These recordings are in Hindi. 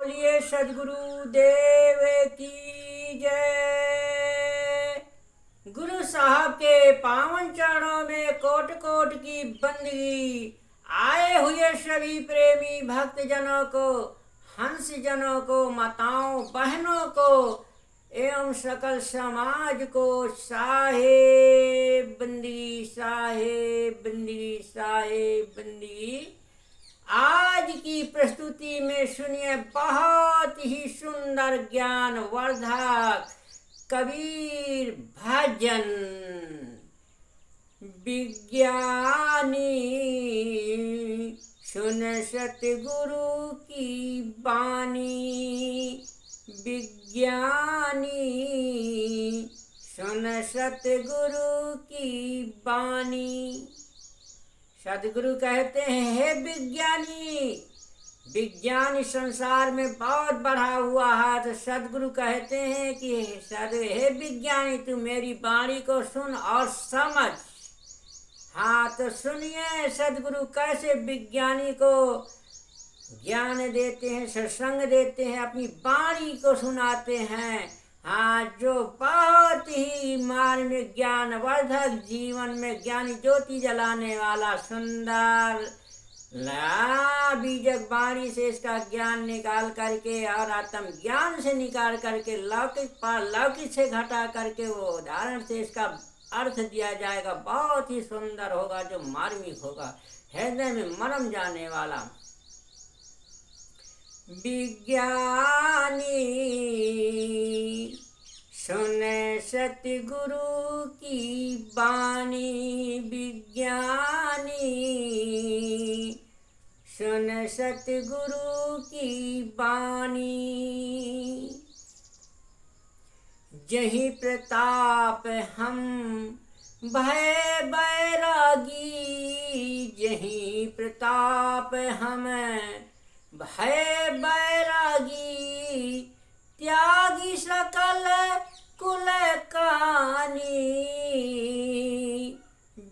बोलिए सदगुरु देव की जय। गुरु साहब के पावन चरणों में कोट कोट की बंदगी। आए हुए सभी प्रेमी भक्त जनों को, हंस जनों को, माताओं बहनों को एवं सकल समाज को साहेब बंदगी, साहेब बंदगी, साहेब बंदगी। आज की प्रस्तुति में सुनिए बहुत ही सुंदर ज्ञान वर्धक कबीर भजन। विज्ञानी सुन सतगुरु की बानी, विज्ञानी सुन सतगुरु की बानी। सदगुरु कहते हैं, हे विज्ञानी, विज्ञान संसार में बहुत बढ़ा हुआ है। तो सदगुरु कहते हैं कि हे विज्ञानी, तू मेरी वाणी को सुन और समझ। हाँ, तो सुनिए सदगुरु कैसे विज्ञानी को ज्ञान देते हैं, सत्संग देते हैं, अपनी वाणी को सुनाते हैं। हाँ, जो बहुत ही मार्मिक ज्ञानवर्धक, जीवन में ज्ञानी ज्योति जलाने वाला सुंदर बीजक वाणी से इसका ज्ञान निकाल करके और आत्म ज्ञान से निकाल करके लौकिक पारलौकिक से घटा करके वो उदाहरण से इसका अर्थ दिया जाएगा। बहुत ही सुंदर होगा, जो मार्मिक होगा, हृदय में मरम जाने वाला। विज्ञानी सुन सतगुरु की बानी, विज्ञानी सुन सतगुरु की बानी। जही प्रताप हम भय बैरागी, जही प्रताप हम भय बैरागी। त्यागी सकल कुल कानी,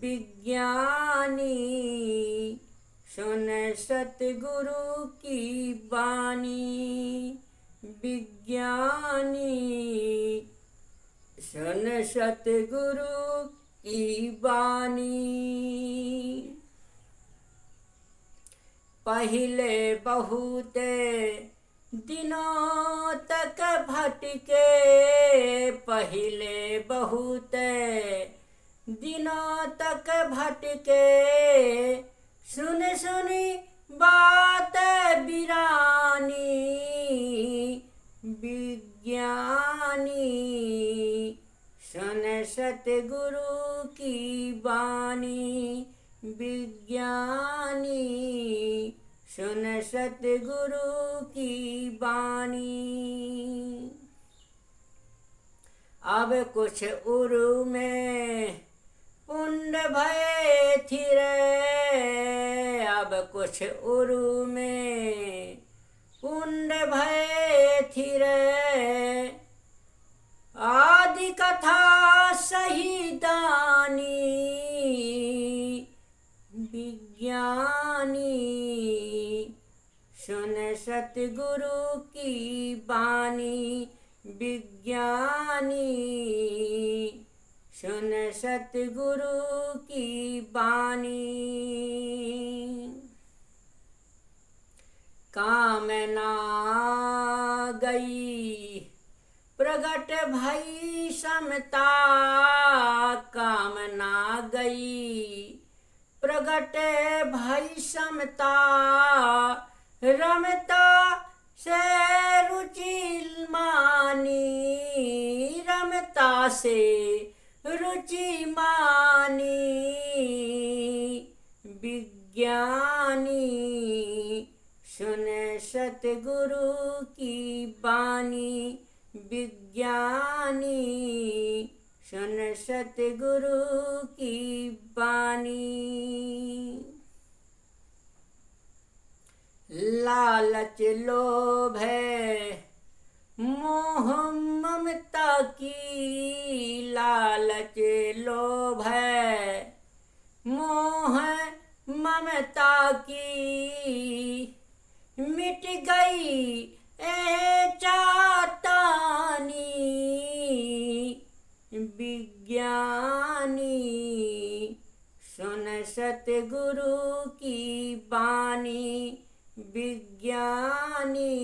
विज्ञानी सुन सतगुरु की बानी, विज्ञानी सुन सतगुरु की बानी। पहले बहुत दिनों तक भटके, पहले बहुत दिनों तक भटके। सुन सुनी बात बिरानी, विज्ञानी सुन सतगुरु की बानी, विज्ञानी सुन सतगुरु की बानी। अब कुछ उरु में पुंड भय थिरे, अब कुछ उरु में पुंड भय थिरे। आदि कथा सही दानी, विज्ञानी सुन सतगुरु की बानी, विज्ञानी सुन सतगुरु की बानी। कामना गई प्रगट भई समता, कामना गई प्रगट भई समता। रमता से रुचि मानी, रमता से रुचि मानी। विज्ञानी सुन सतगुरु की बानी, विज्ञानी सुन सतगुरु की बानी। लालच लोभ मोह ममता की, लालच लोभ मोह ममता की। मिट गई विज्ञानी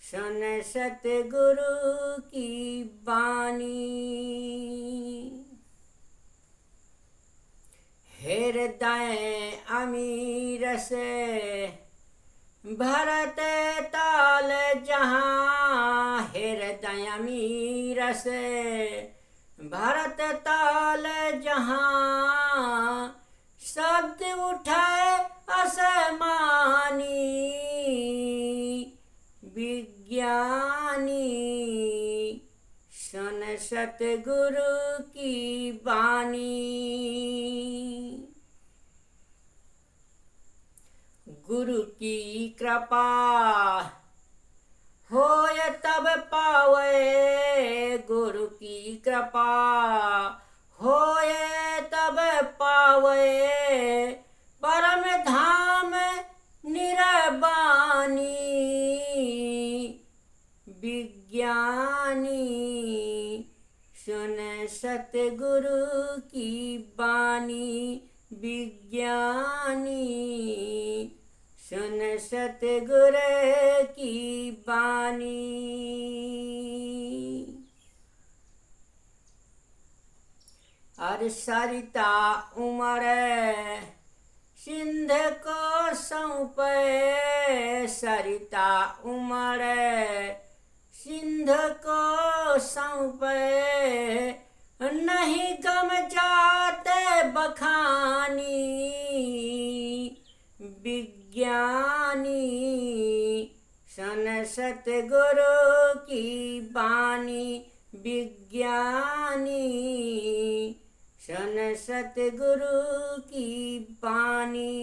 सुन सतगुरु की बानी। हृदय अमीर से भरत ताल जहाँ, हृदय अमीर से भरत ताल जहाँ, शब्द उठाए असमानी विज्ञानी सुन सतगुरु की बानी। गुरु की कृपा होय तब पावे, गुरु की कृपा होय तब पावे, परम धाम निरबानी विज्ञानी सुन सतगुरु की बानी विज्ञानी सुन सतगुरु की बानी। अरे सरिता उमड़ सिंध को सौंपे, सरिता उमड़ सिंध को सौंपे, नहीं गम जाते बखानी विज्ञानी सुन सतगुरु की बानी विज्ञानी सुन सतगुरु की बानी।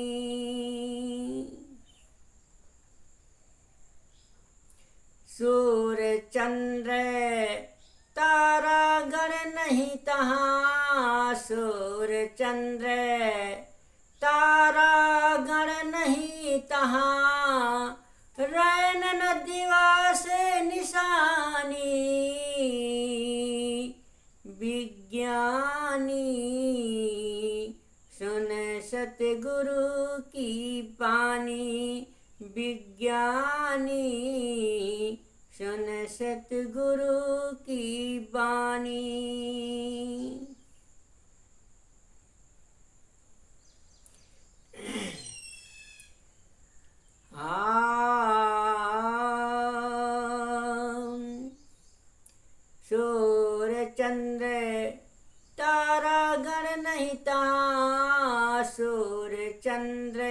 सूर्य चंद्र तारा गण नहीं तहाँ, सूर्य चंद्र तारा गण नहीं तहाँ, रैन दिवस निशानी विज्ञानी सुन सतगुरु की बानी विज्ञानी सुन सतगुरु की बानी। सूर्य चंद्र तारा गण नहीं तहाँ, सूर्य चंद्र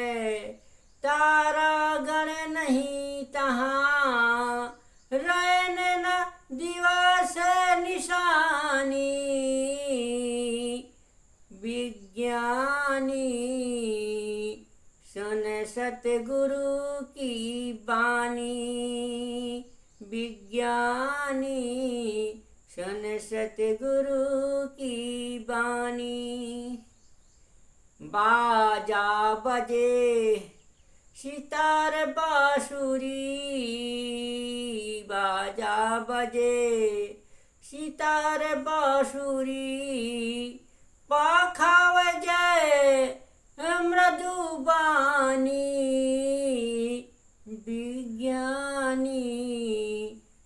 तारा गण नहीं तहाँ, रैन न दिवस निशानी विज्ञानी सुन सतगुरु की बानी विज्ञानी सुन सतगुरु की बानी। बाजा बजे सितार बांसुरी, बाजा बजे सितार बांसुरी, पाखाव जय मृदुबानी विज्ञानी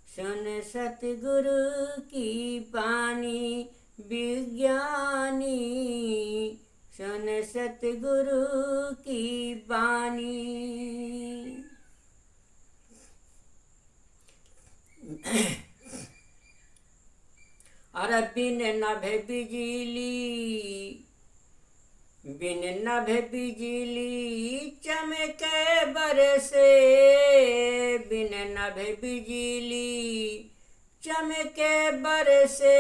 सुन सतगुरु की बानी विज्ञानी सुन सतगुरु की बानी। अरे बिन नभ बिजली, बिन नभ बिजली चमके बरसे, बिन नभ बिजली चमके बरसे,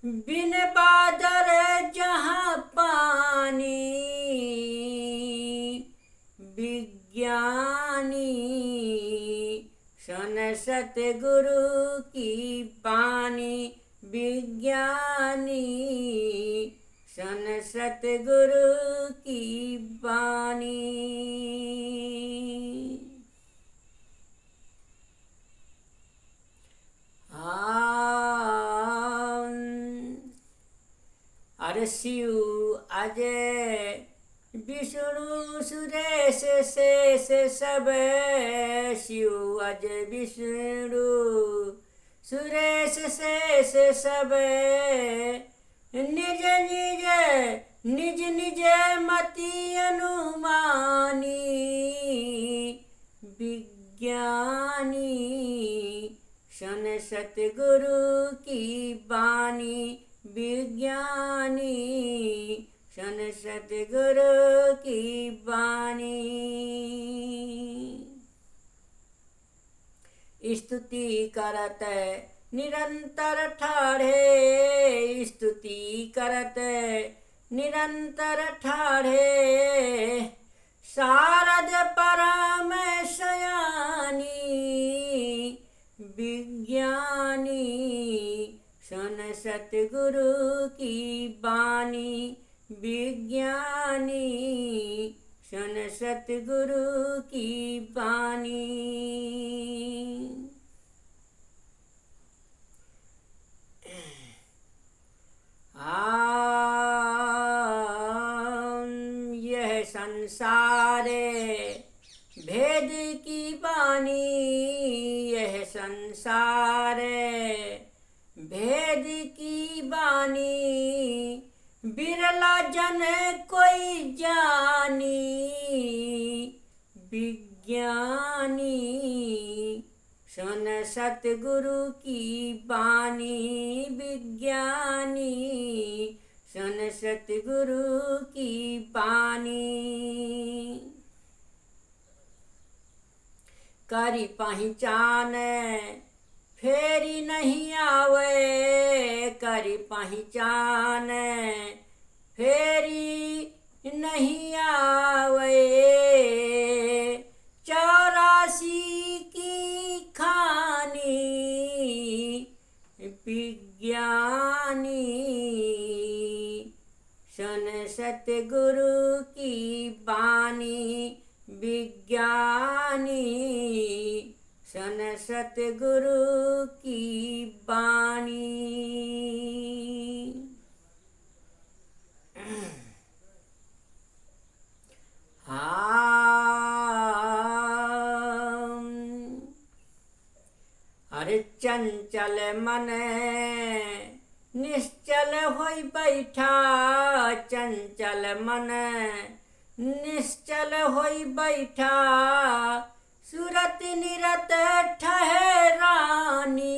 बिन बादल जहाँ पानी विज्ञानी सुन सतगुरु की बानी विज्ञानी सुन सतगुरु की बानी। अरे शिव अजय विष्णु सुरेश सुरेश शेष सब शिव अज विष्णु सुरेश शेष सब निज निज निज निज मति अनुमानी विज्ञानी शन सतगुरु की बानी विज्ञानी शन सतगुरु की बानी। स्तुति करत निरंतर ठाढ़े स्तुति करत निरंतर ठाढ़े शारद परम शयानी विज्ञानी शन सतगुरु की बानी विज्ञानी शन सतगुरु की बानी। यह संसार भेद की बानी यह संसार भेद की बानी बिरला जन कोई जानी विज्ञानी शन सतगुरु की बानी विज्ञानी शन सतगुरु की बानी। करी पहचान फेरी नहीं आवे करी पहचान फेरी नहीं आवे 84 की खानी विज्ञानी शन सतगुरु की बानी विज्ञानी शन सतगुरु की बानी। अरे चंचल मन निश्चल होई बैठा चंचल मन निश्चल होई बैठा सूरत निरत ठहरानी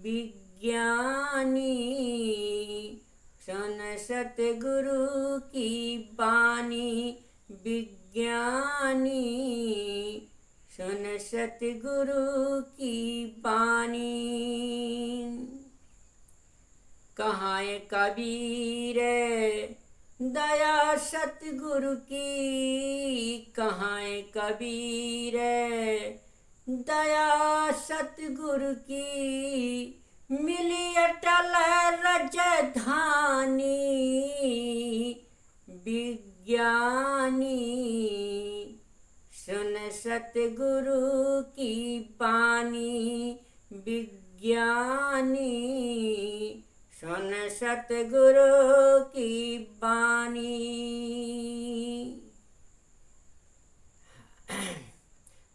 विज्ञानी शन सतगुरु की बानी विज्ञानी शन सतगुरु की बानी। कहाँ कबीर दया सतगुरु की कहाँ कबीर दया सतगुरु की मिली अटल रजधानी विज्ञानी शन सतगुरु की बानी विज्ञानी शन सतगुरु की बानी।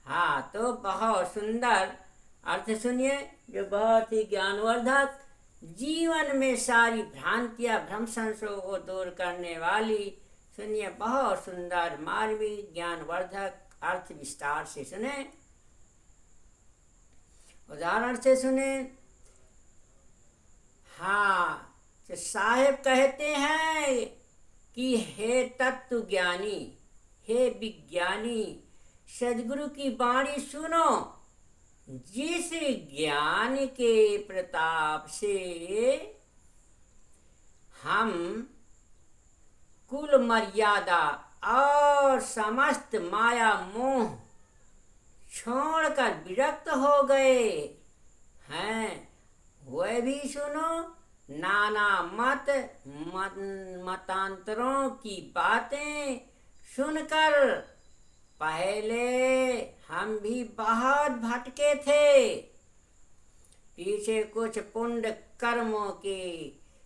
हाँ, तो बहुत सुंदर अर्थ सुनिए जो बहुत ही ज्ञानवर्धक जीवन में सारी भ्रांतियां भ्रम संशयों को दूर करने वाली सुनिए बहुत सुंदर मार्मिक ज्ञानवर्धक अर्थ विस्तार से सुने उदाहरण से सुने। हाँ, तो साहेब कहते हैं कि हे तत्व ज्ञानी हे विज्ञानी सदगुरु की वाणी सुनो जिस ज्ञान के प्रताप से हम कुल मर्यादा और समस्त माया मोह छोड़कर विरक्त हो गए हैं वह भी सुनो। नाना मतांतरों की बातें सुनकर पहले हम भी बहुत भटके थे पीछे कुछ पुण्य कर्मों के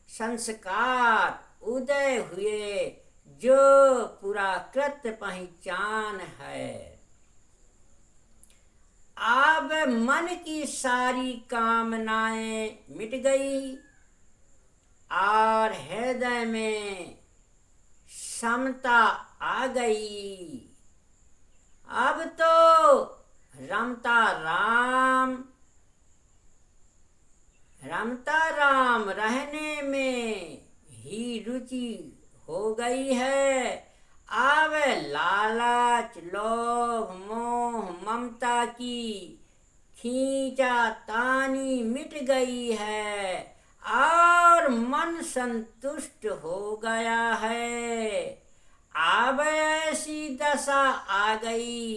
संस्कार उदय हुए जो पूरा कृत पहचान है। अब मन की सारी कामनाएं मिट गई और हृदय में समता आ गई। अब तो रमता राम रहने में ही रुचि हो गई है। अब लालच, लोभ, मोह, ममता की खींचातानी मिट गई है और मन संतुष्ट हो गया है। अब ऐसी दशा आ गई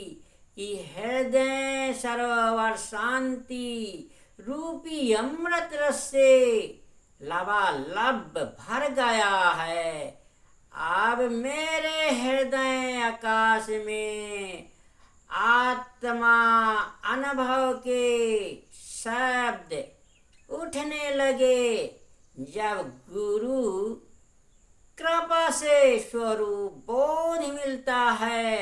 कि हृदय सरोवर शांति रूपी अमृत रस से लबालब भर गया है। अब मेरे हृदय आकाश में आत्मा अनुभव के शब्द उठने लगे। जब गुरु कृपा से स्वरूप बोध मिलता है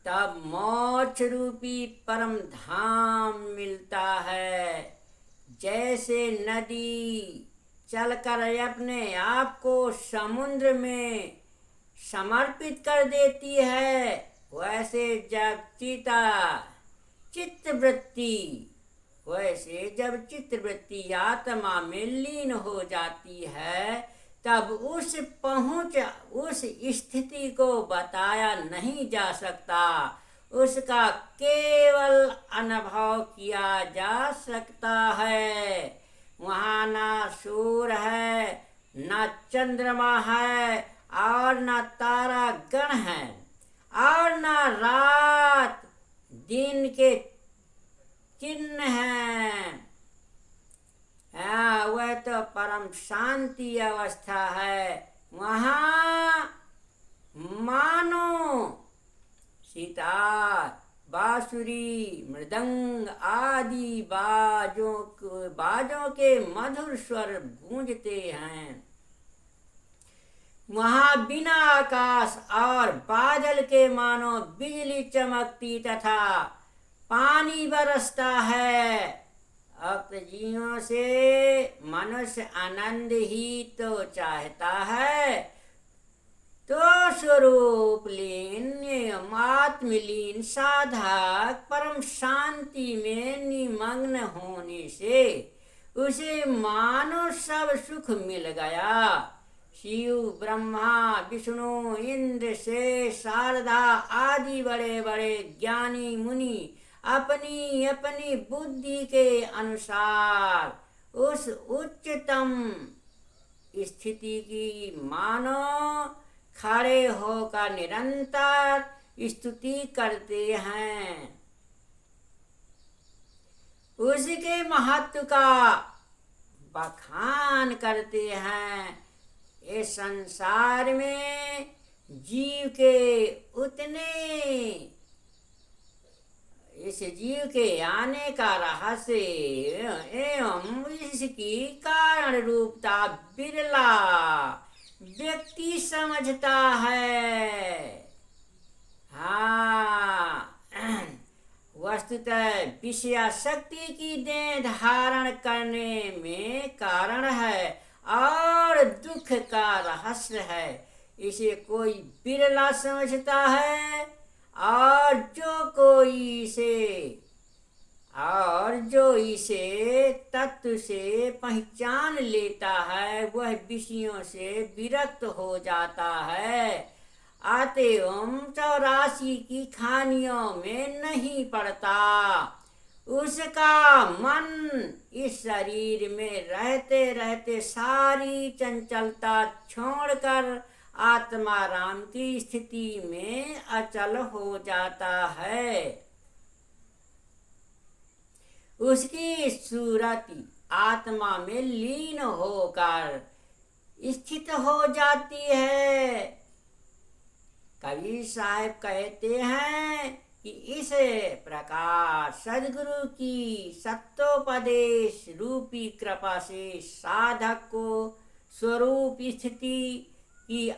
तब मोक्ष रूपी परम धाम मिलता है। जैसे नदी चलकर अपने आप को समुद्र में समर्पित कर देती है, वैसे जब चित्तवृत्ति आत्मा में लीन हो जाती है तब उस स्थिति को बताया नहीं जा सकता। उसका केवल अनुभव किया जा सकता है। वहाँ ना सूर है, ना चंद्रमा है और ना तारा गण है और ना रात दिन के चिन्ह हैं। वह तो परम शांति अवस्था है। वहाँ मानो सितार, बांसुरी, मृदंग आदि बाजों के मधुर स्वर गूंजते हैं। वहाँ बिना आकाश और बादल के मानो बिजली चमकती तथा पानी बरसता है। भक्त जीवों से मनुष्य आनंद ही तो चाहता है, तो स्वरूप लीन आत्मलीन साधक परम शांति में निमग्न होने से उसे मानो सब सुख मिल गया। शिव, ब्रह्मा, विष्णु, इंद्र, शेष, शारदा आदि बड़े बड़े ज्ञानी मुनि अपनी अपनी बुद्धि के अनुसार उस उच्चतम स्थिति की मानो खड़े होकर निरंतर स्तुति करते हैं। उसके महत्व का बखान करते हैं। इस संसार में जीव के आने का रहस्य एवं इसकी कारण रूपता बिरला व्यक्ति समझता है। वस्तुतः विषयाशक्ति की देह धारण करने में कारण है और दुख का रहस्य है। इसे कोई बिरला समझता है और जो इसे तत्व से पहचान लेता है वह विषयों से विरक्त हो जाता है, अतएव 84 की खानियों में नहीं पड़ता। उसका मन इस शरीर में रहते रहते सारी चंचलता छोड़कर आत्मा राम की स्थिति में अचल हो जाता है। उसकी सूरति आत्मा में लीन होकर स्थित हो जाती है। कबीर साहब कहते हैं कि इस प्रकार सद्गुरु की सत्योपदेश रूपी कृपा से साधक को स्वरूप स्थिति कि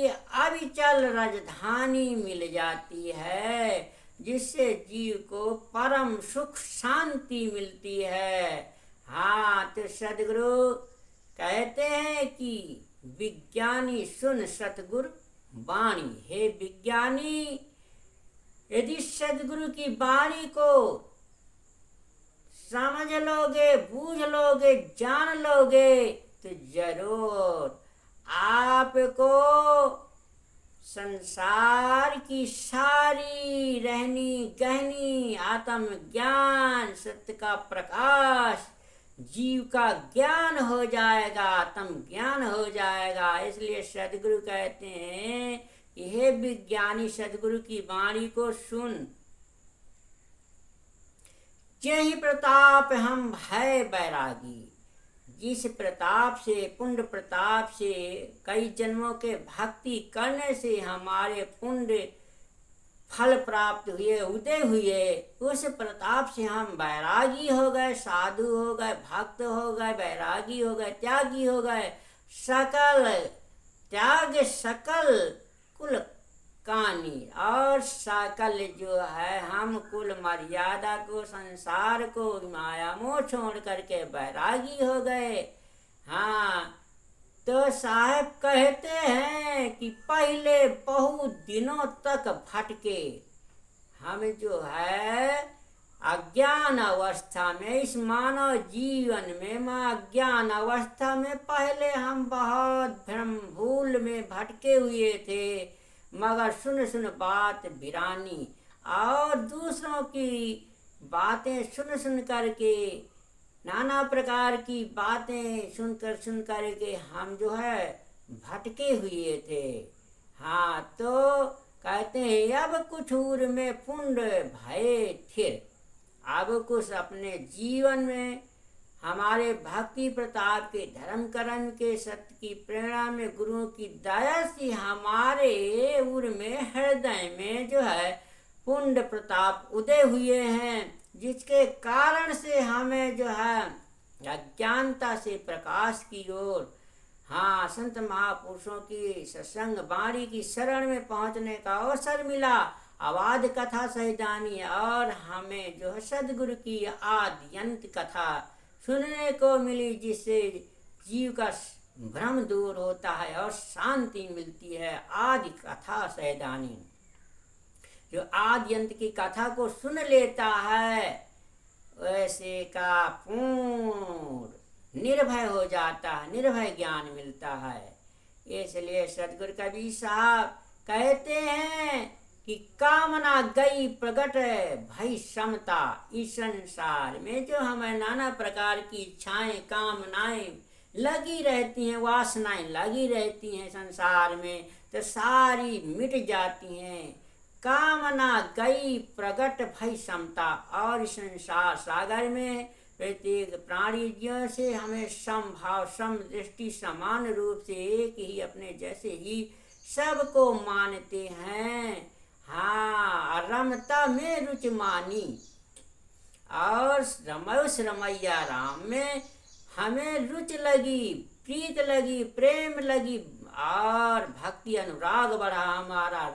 अविचल राजधानी मिल जाती है, जिससे जीव को परम सुख शांति मिलती है। हाँ, तो सदगुरु कहते हैं कि विज्ञानी सुन सतगुरु वाणी। हे विज्ञानी, यदि सदगुरु की वाणी को समझ लोगे, बूझ लोगे, जान लोगे, तो जरूर आपको संसार की सारी रहनी गहनी आत्म ज्ञान, सत्य का प्रकाश, जीव का ज्ञान हो जाएगा, आत्म ज्ञान हो जाएगा। इसलिए सदगुरु कहते हैं कि हे विज्ञानी, सदगुरु की वाणी को सुन। जेहि प्रताप हम भय बैरागी। जिस प्रताप से, पुण्य प्रताप से, कई जन्मों के भक्ति करने से हमारे पुण्य फल प्राप्त हुए, उदय हुए, उस प्रताप से हम बैरागी हो गए, साधु हो गए, भक्त हो गए, बैरागी हो गए, त्यागी हो गए। सकल त्याग सकल कुल कानी, और सकल जो है हम कुल मर्यादा को, संसार को, माया मोह छोड़ करके बैरागी हो गए। हाँ, तो साहब कहते हैं कि पहले बहुत दिनों तक भटके हम, जो है अज्ञान अवस्था में, इस मानव जीवन में अज्ञान अवस्था में पहले हम बहुत भ्रम भूल में भटके हुए थे। मगर सुन सुन बात बिरानी, और दूसरों की बातें सुन सुन करके, नाना प्रकार की बातें सुन करके हम जो है भटके हुए थे। हाँ, तो कहते हैं अब कुछ उर में पुण्य भये थिर। अब कुछ अपने जीवन में हमारे भक्ति प्रताप के, धर्म कर्म के, सत्य की प्रेरणा में, गुरुओं की दया से हमारे उर में, हृदय में जो है पुण्य प्रताप उदय हुए हैं, जिसके कारण से हमें जो है अज्ञानता से प्रकाश की ओर, हाँ, संत महापुरुषों की सत्संग वाणी की शरण में पहुंचने का अवसर मिला। अवाद कथा सहितानी, और हमें जो है सदगुरु की आद्यंत कथा सुनने को मिली, जिससे जीव का भ्रम दूर होता है और शांति मिलती है। आदि कथा सैदानी, जो आद्यंत की कथा को सुन लेता है, वैसे का पूर्ण निर्भय हो जाता है, निर्भय ज्ञान मिलता है। इसलिए सदगुरु कबीर साहब कहते हैं कि कामना गई प्रगट भई समता। इस संसार में जो हमें नाना प्रकार की इच्छाएं, कामनाएं लगी रहती हैं, वासनाएं लगी रहती हैं संसार में, तो सारी मिट जाती हैं। कामना गई प्रगट भई समता, और संसार सागर में प्रत्येक प्राणी ज्यों से हमें समभाव, सम दृष्टि, समान रूप से एक ही अपने जैसे ही सबको मानते हैं। हाँ, रमता में रुच मानी, और रमौस रमैया राम में हमें रुच लगी, प्रीत लगी, प्रेम लगी, और भक्ति अनुराग बढ़ा हमारा।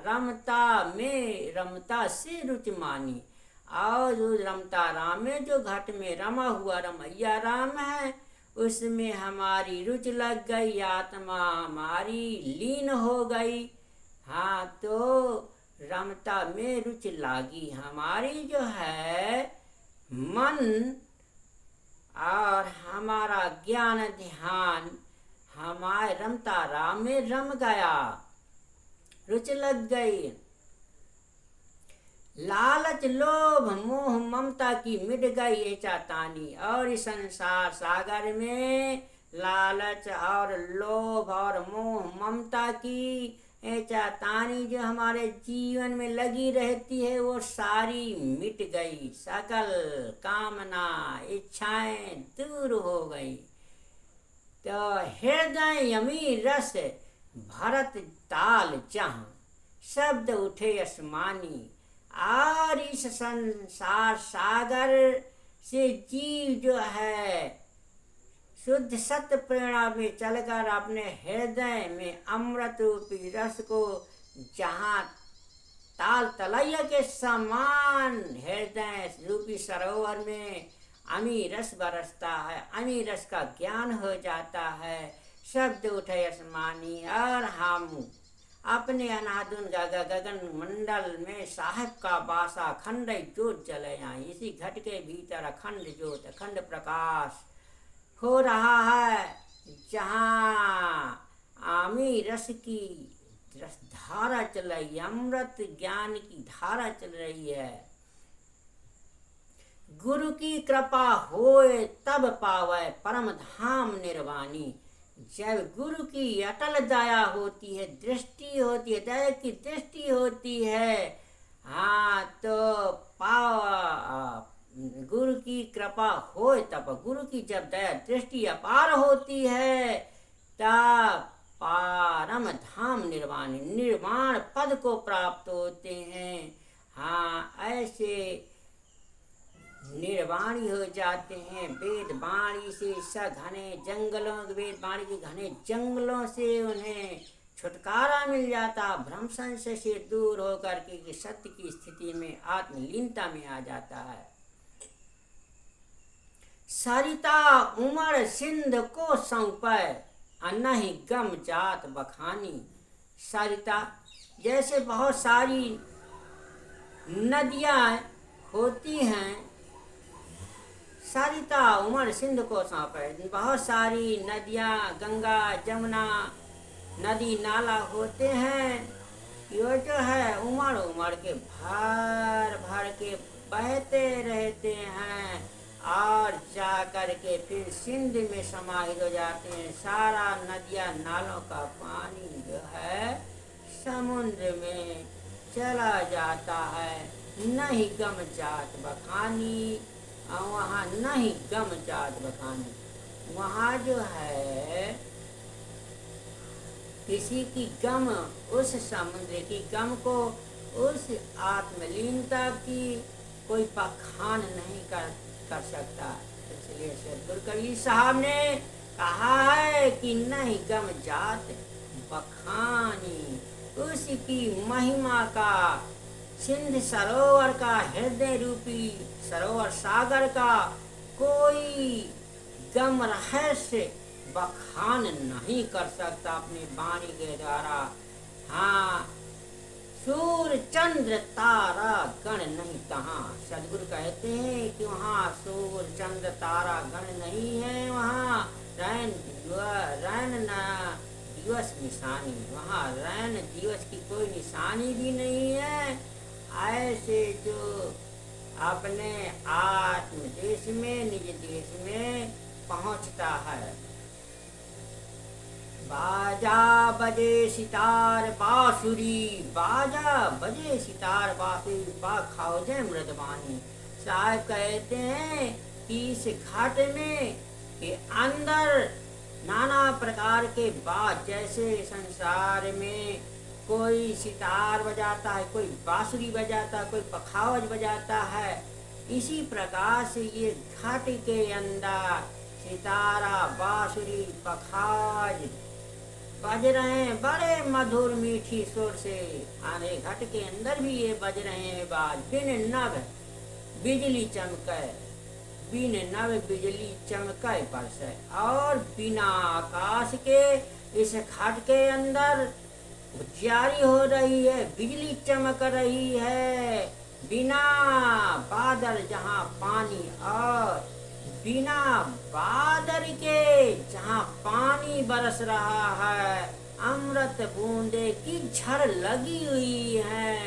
रमता से रुच मानी, और जो रमता राम में, जो घट में रमा हुआ रमैया राम है, उसमें हमारी रुचि लग गई, आत्मा हमारी लीन हो गई। हाँ, तो रमता में रुचि लागी हमारी, जो है मन और हमारा ज्ञान ध्यान हमारे रमता राम में रम गया, रुचि लग गई। लालच लोभ मोह ममता की मिट गई ये चातानी, और इस संसार सागर में लालच और लोभ और मोह ममता की चातानी जो हमारे जीवन में लगी रहती है, वो सारी मिट गई। सकल कामना इच्छाएं दूर हो गई। तो हृदय यमी रस भरत ताल जहाँ, शब्द उठे आसमानी। और इस संसार सागर से जीव जो है शुद्ध सत्य प्रेरणा में चलकर अपने हृदय में अमृत रूपी रस को जहाँ ताल तलैया के समान हृदय रूपी सरोवर में अमी रस बरसता है, अमी रस का ज्ञान हो जाता है, शब्द उठे आसमानी और हम अपने अनादुन गगन मंडल में साहेब का बासा अखंड ज्योत जले आई। इसी घट के भीतर अखंड ज्योत अखंड प्रकाश हो रहा है, जहाँ आमी रस की रस धारा चल रही है, अमृत ज्ञान की धारा चल रही है। गुरु की कृपा होए तब पावे परम धाम निर्वाणी। जब गुरु की अटल दया होती है, दृष्टि होती है, दया की दृष्टि होती है, हाँ तो गुरु की कृपा हो तब, गुरु की जब दया दृष्टि अपार होती है तब परम धाम निर्वाण पद को प्राप्त होते हैं। हाँ ऐसे निर्वाणी हो जाते हैं। वेद वाणी से घने जंगलों, वेद वाणी के घने जंगलों से उन्हें छुटकारा मिल जाता, भ्रम संशय से दूर होकर के सत्य की स्थिति में आत्मलीनता में आ जाता है। सरिता उमड़ सिंध को सौंपे अनहि गम जात बखानी। सरिता जैसे बहुत सारी नदियाँ होती हैं, सरिता उमड़ सिंध को सौंपे, बहुत सारी नदियाँ गंगा जमुना नदी नाला होते हैं, ये जो है उमड़ उमड़ के भर भर के बहते रहते हैं और जा कर के फिर सिंध में समाहित हो जाते हैं। सारा नदियाँ नालों का पानी जो है समुद्र में चला जाता है। नहीं गम जात बखानी, वहाँ नहीं गम जात बखानी, वहाँ जो है किसी की गम, उस समुद्र की गम को, उस आत्मलीनता की कोई बखान नहीं कर सकता। इसलिए सदगुरु कबीर साहब ने कहा है कि नहीं गम जात बखानी, उसकी महिमा का, सिंध सरोवर का, हृदय रूपी सरोवर सागर का कोई गम रहस्य बखान नहीं कर सकता अपनी वाणी के द्वारा। हाँ, सूर्य चंद्र तारा गण नहीं तहाँ। सदगुरु कहते हैं कि वहाँ सूर्य चंद्र तारा गण नहीं है, वहाँ रैन दिवस निशानी, वहाँ रैन दिवस की कोई निशानी भी नहीं है। ऐसे जो अपने आत्म देश में, निज देश में पहुँचता है। बाजा बजे सितार बांसुरी, बाजा बजे सितार बांसुरी, पा खाओ जय मृदवानी। साहब कहते हैं कि इस घाट में के अंदर नाना प्रकार के बाज, जैसे संसार में कोई सितार बजाता है, कोई बांसुरी बजाता है, कोई पखावज बजाता है, इसी प्रकार से ये घाट के अंदर सितारा बांसुरी पखावज बज रहे हैं बड़े मधुर मीठी सुर से। आने घट के अंदर भी ये बज रहे हैं बाज। बिन नभ बिजली चमके, बिन नभ बिजली चमके बरसे, और बिना आकाश के इस घट के अंदर उजियारी हो रही है, बिजली चमक रही है। बिना बादल जहाँ पानी, और बिना बादल के जहाँ पानी बरस रहा है, अमृत बूंदे की झड़ लगी हुई है।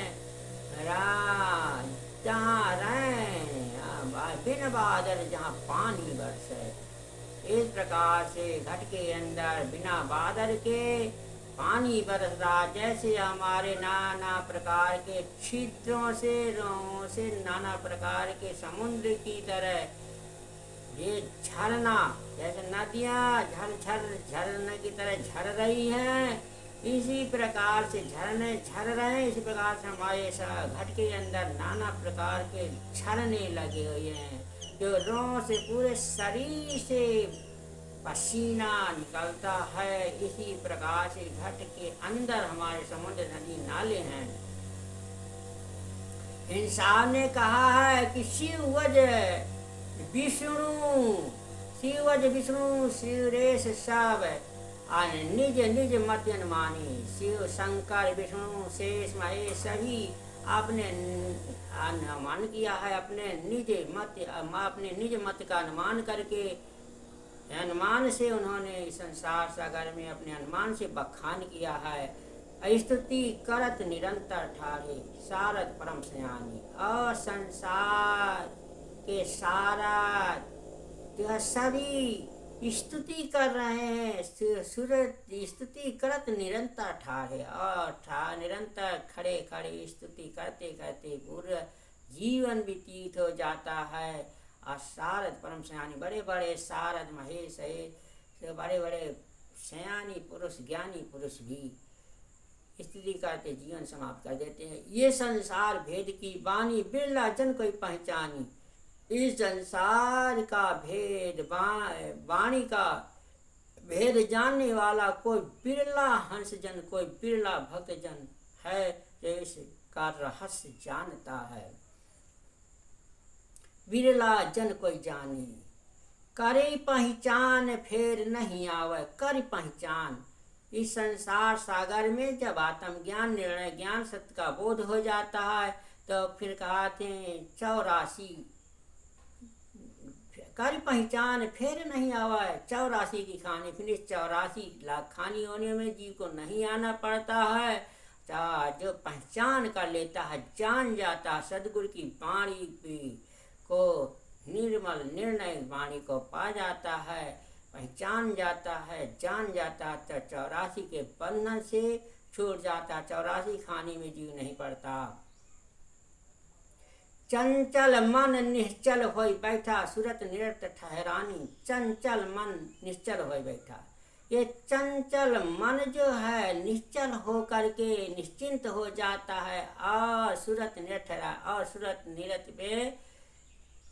जहाँ बिन बादल जहाँ पानी बरसे, इस प्रकार से घट के अंदर बिना बादल के पानी बरस रहा। जैसे हमारे नाना प्रकार के छिद्रों से, रोहों से, नाना प्रकार के समुद्र की तरह ये झरना, जैसे नदियाँ झरने की तरह झड़ रही हैं, इसी प्रकार से झरने झड़ रहे हैं। इसी प्रकार से हमारे घट के अंदर नाना प्रकार के झरने लगे हुए हैं, जो रोह से पूरे शरीर से पसीना निकलता है, इसी प्रकार से घट के अंदर हमारे समुद्र नदी नाले हैं। इंसान ने कहा है कि शिवज विष्णु, शिवज विष्णु शिवरेश सब निज निज मत अनुमानी। शिव शंकर विष्णु शेष महेश सभी आपने अनुमान किया है, अपने निज मत का अनुमान करके, अनुमान से उन्होंने इस संसार सागर में अपने अनुमान से बखान किया है। स्तुति करत निरंतर ठाढ़े सारद परम सयानी। और संसार के सारा जो सभी स्तुति कर रहे हैं, स्तुति करत निरंतर ठाढ़े, और निरंतर खड़े खड़े स्तुति करते करते पूरा जीवन व्यतीत हो जाता है। और सारद परम सयानी, बड़े बड़े सारद महेश है, बड़े बड़े सयानी पुरुष ज्ञानी पुरुष भी स्तुति करते जीवन समाप्त कर देते हैं। ये संसार भेद की वाणी बिरला जन कोई पहचानी। इस संसार का भेद वाणी का भेद जानने वाला कोई बिरला हंस जन, कोई बिरला भक्त जन है जो इसका रहस्य जानता है। बिरला जन कोई जाने, करे पहचान फिर नहीं आवे। कर पहचान, इस संसार सागर में जब आत्मज्ञान निर्णय ज्ञान सत्य का बोध हो जाता है तो फिर कहते हैं 84 कर पहचान फिर नहीं आवा है। 84 की खानी, फिर इस 84 लाख खानी होने में जीव को नहीं आना पड़ता है। जो पहचान कर लेता है, जान जाता, सदगुरु की वाणी को निर्मल निर्णय वाणी को पा जाता है, पहचान जाता है, जान जाता, तो 84 के बंधन से छूट जाता, 84 खाने में जीव नहीं पड़ता। चंचल मन निश्चल होई बैठा सूरत निरत ठहरानी। चंचल मन निश्चल होई बैठा, ये चंचल मन जो है निश्चल हो करके निश्चिंत हो जाता है और सूरत निरत ठहरा, और सूरत निरत पे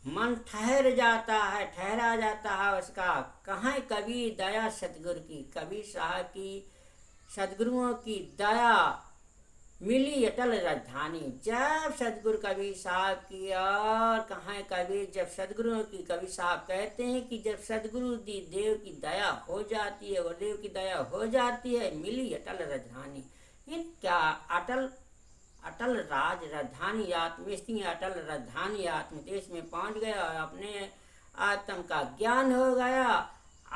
मन ठहर जाता है, ठहरा जाता है उसका। कहाँ कबीर दया सतगुरु की, कबीर साहब की सदगुरुओं की दया मिली अटल राजधानी। जब सदगुरु कबीर साहब की, और कहाँ कबीर जब सदगुरुओं की, कबीर साहब कहते हैं कि जब सदगुरु दी देव की दया हो जाती है, और देव की दया हो जाती है, मिली अटल राजधानी। ये क्या अटल अटल राजधानी आत्मस्थी, अटल राजधानी आत्मदेश में पहुंच गया और अपने आत्म का ज्ञान हो गया।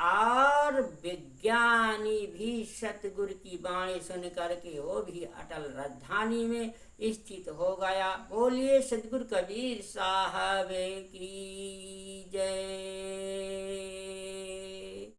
और विज्ञानी भी सतगुरु की वाणी सुन करके वो भी अटल राजधानी में स्थित हो गया। बोलिए सतगुरु कबीर साहब की जय।